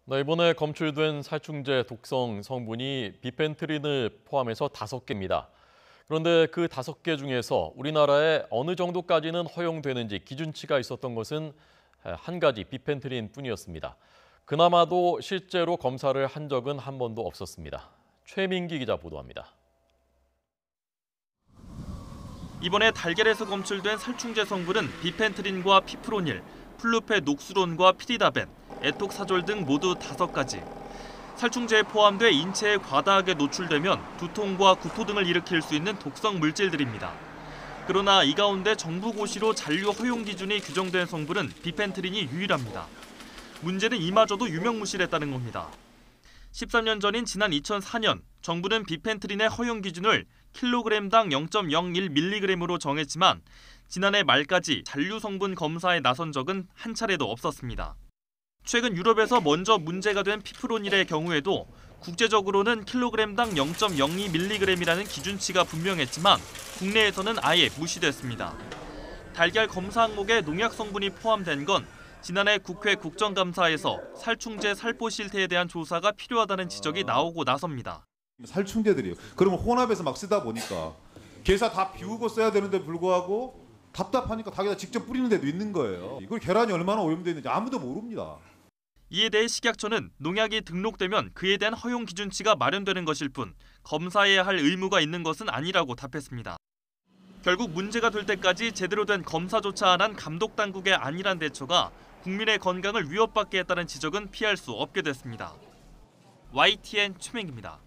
이번에 검출된 살충제 독성 성분이 비펜트린을 포함해서 5개입니다. 그런데 그 5개 중에서 우리나라에 어느 정도까지는 허용되는지 기준치가 있었던 것은 한 가지 비펜트린 뿐이었습니다. 그나마도 실제로 검사를 한 적은 한 번도 없었습니다. 최민기 기자 보도합니다. 이번에 달걀에서 검출된 살충제 성분은 비펜트린과 피프로닐, 플루페녹수론과 피리다벤, 에톡사졸 등 모두 5가지. 살충제에 포함돼 인체에 과다하게 노출되면 두통과 구토 등을 일으킬 수 있는 독성 물질들입니다. 그러나 이 가운데 정부 고시로 잔류 허용 기준이 규정된 성분은 비펜트린이 유일합니다. 문제는 이마저도 유명무실했다는 겁니다. 13년 전인 지난 2004년 정부는 비펜트린의 허용 기준을 킬로그램당 0.01mg으로 정했지만 지난해 말까지 잔류 성분 검사에 나선 적은 한 차례도 없었습니다. 최근 유럽에서 먼저 문제가 된 피프로닐의 경우에도 국제적으로는 킬로그램당 0.02mg이라는 기준치가 분명했지만 국내에서는 아예 무시됐습니다. 달걀 검사 항목에 농약 성분이 포함된 건 지난해 국회 국정감사에서 살충제 살포 실태에 대한 조사가 필요하다는 지적이 나오고 나섭니다. 살충제들이요. 그러면 혼합해서 막 쓰다 보니까 게사 다 비우고 써야 되는데 불구하고 답답하니까 닭에다 직접 뿌리는 데도 있는 거예요. 이걸 계란이 얼마나 오염되어 있는지 아무도 모릅니다. 이에 대해 식약처는 농약이 등록되면 그에 대한 허용 기준치가 마련되는 것일 뿐 검사해야 할 의무가 있는 것은 아니라고 답했습니다. 결국 문제가 될 때까지 제대로 된 검사조차 안 한 감독 당국의 안일한 대처가 국민의 건강을 위협받게 했다는 지적은 피할 수 없게 됐습니다. YTN 최민기입니다.